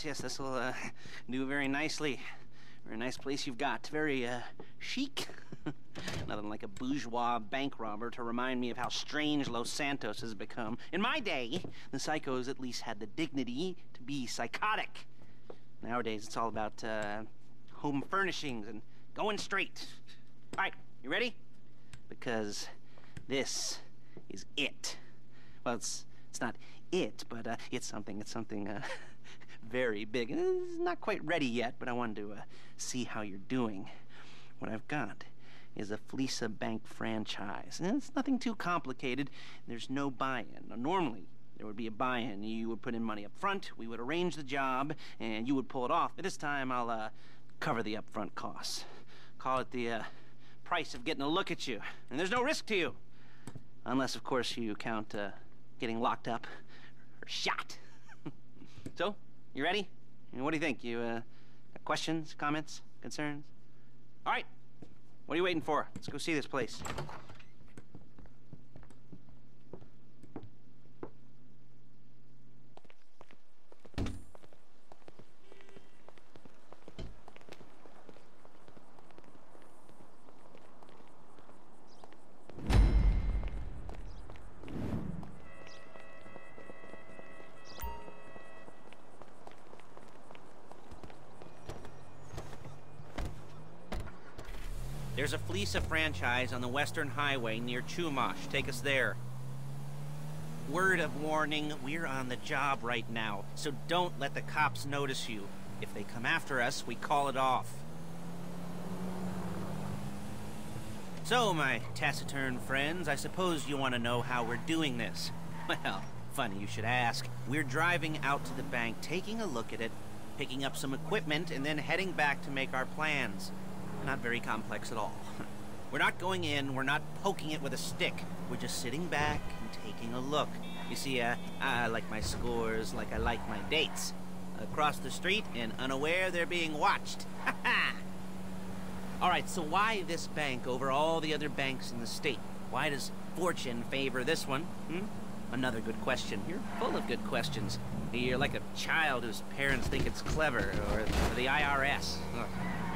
yes, this will do very nicely. Very nice place you've got. Very chic. Nothing like a bourgeois bank robber to remind me of how strange Los Santos has become. In my day, the psychos at least had the dignity to be psychotic. Nowadays, it's all about home furnishings and going straight. All right, you ready? Because this is it. Well, it's not it, but it's something very big. It's not quite ready yet, but I wanted to see how you're doing. What I've got is a Fleeca bank franchise. And it's nothing too complicated. There's no buy-in. Now, normally, there would be a buy-in. You would put in money up front, we would arrange the job, and you would pull it off. But this time, I'll cover the upfront costs. Call it the price of getting a look at you. And there's no risk to you. Unless, of course, you count getting locked up or shot. So, you ready? What do you think? You got questions, comments, concerns? All right. What are you waiting for? Let's go see this place. There's a Fleeca franchise on the Western Highway near Chumash. Take us there. Word of warning, we're on the job right now, so don't let the cops notice you. If they come after us, we call it off. So, my taciturn friends, I suppose you want to know how we're doing this. Well, funny you should ask. We're driving out to the bank, taking a look at it, picking up some equipment, and then heading back to make our plans. Not very complex at all. We're not going in, we're not poking it with a stick. We're just sitting back and taking a look. You see, I like my scores like I like my dates. Across the street and unaware they're being watched. Ha ha! Alright, so why this bank over all the other banks in the state? Why does fortune favor this one? Another good question. You're full of good questions. You're like a child whose parents think it's clever, or the IRS. Ugh.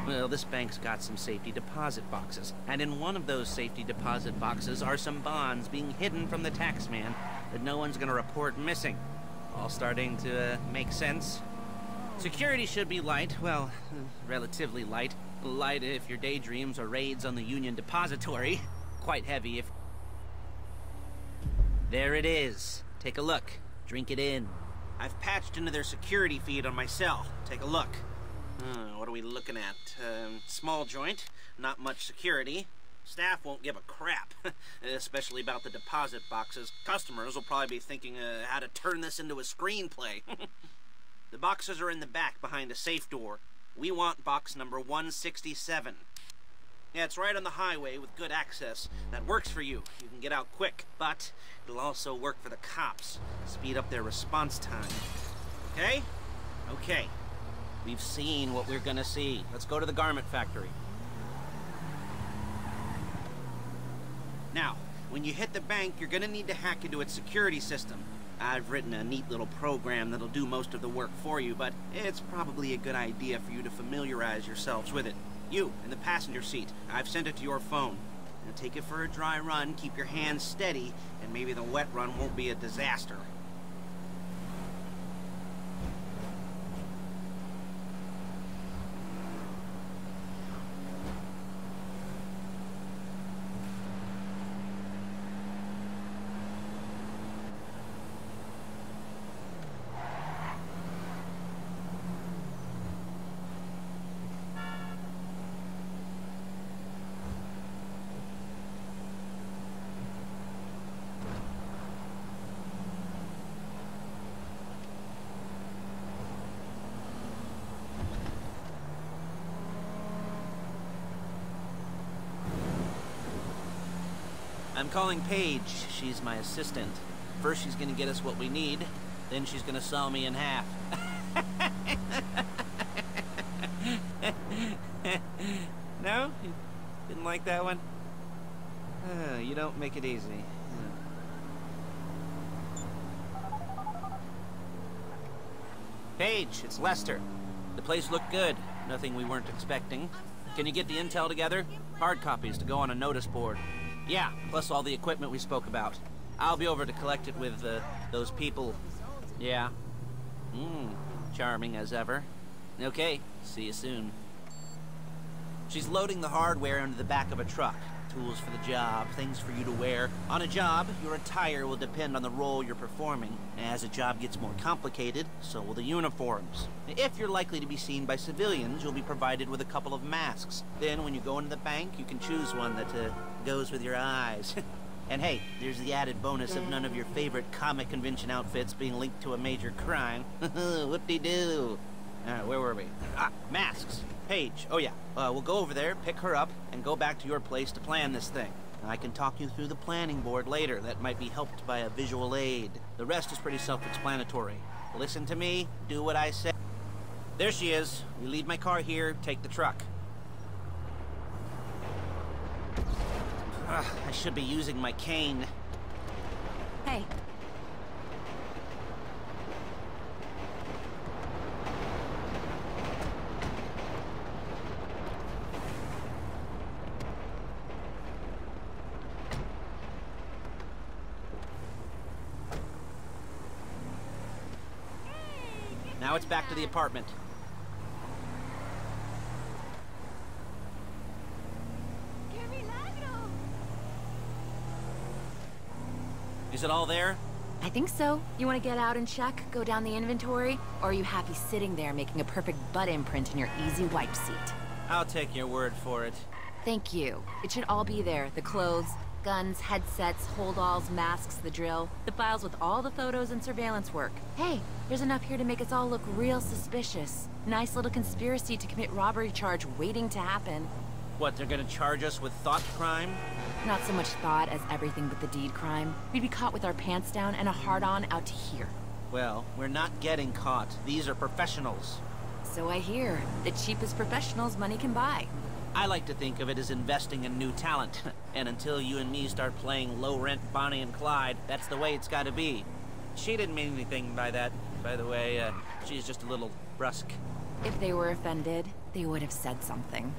Well, this bank's got some safety deposit boxes, and in one of those safety deposit boxes are some bonds being hidden from the tax man that no one's gonna report missing. All starting to make sense. Security should be light, well, relatively light. Light if your daydreams are raids on the Union Depository. Quite heavy if... There it is. Take a look. Drink it in. I've patched into their security feed on my cell. Take a look. What are we looking at? Small joint, not much security. Staff won't give a crap, especially about the deposit boxes. Customers will probably be thinking how to turn this into a screenplay. The boxes are in the back behind a safe door. We want box number 167. Yeah, it's right on the highway with good access. That works for you. You can get out quick, but it'll also work for the cops. Speed up their response time. Okay? Okay. We've seen what we're gonna see. Let's go to the garment factory. Now, when you hit the bank, you're gonna need to hack into its security system. I've written a neat little program that'll do most of the work for you, but it's probably a good idea for you to familiarize yourselves with it. You, in the passenger seat, I've sent it to your phone. Now take it for a dry run, keep your hands steady, and maybe the wet run won't be a disaster. I'm calling Paige. She's my assistant. First she's gonna get us what we need, then she's gonna saw me in half. No? You didn't like that one? You don't make it easy. Yeah. Paige, it's Lester. The place looked good. Nothing we weren't expecting. Can you get the intel together? Hard copies to go on a notice board. Yeah, plus all the equipment we spoke about. I'll be over to collect it with, those people. Yeah. Charming as ever. Okay, see you soon. She's loading the hardware into the back of a truck. Tools for the job, things for you to wear. On a job, your attire will depend on the role you're performing. As a job gets more complicated, so will the uniforms. If you're likely to be seen by civilians, you'll be provided with a couple of masks. Then when you go into the bank, you can choose one that goes with your eyes. And hey, there's the added bonus of none of your favorite comic convention outfits being linked to a major crime. Whoop-de-doo. Where were we? Masks. Paige. Oh yeah, we'll go over there, pick her up, and go back to your place to plan this thing. I can talk you through the planning board later. That might be helped by a visual aid. The rest is pretty self-explanatory. Listen to me, do what I say. There she is. We leave my car here, take the truck. I should be using my cane. Hey. Now it's back to the apartment. Is it all there? I think so. You want to get out and check, go down the inventory? Or are you happy sitting there making a perfect butt imprint in your easy wipe seat? I'll take your word for it. Thank you. It should all be there. The clothes, guns, headsets, hold-alls, masks, the drill. The files with all the photos and surveillance work. Hey, there's enough here to make us all look real suspicious. Nice little conspiracy to commit robbery charge waiting to happen. What, they're gonna charge us with thought crime? Not so much thought as everything but the deed crime. We'd be caught with our pants down and a hard-on out to here. Well, we're not getting caught. These are professionals. So I hear. The cheapest professionals money can buy. I like to think of it as investing in new talent. And until you and me start playing low-rent Bonnie and Clyde, that's the way it's gotta be. She didn't mean anything by that, by the way. She's just a little brusque. If they were offended, they would have said something.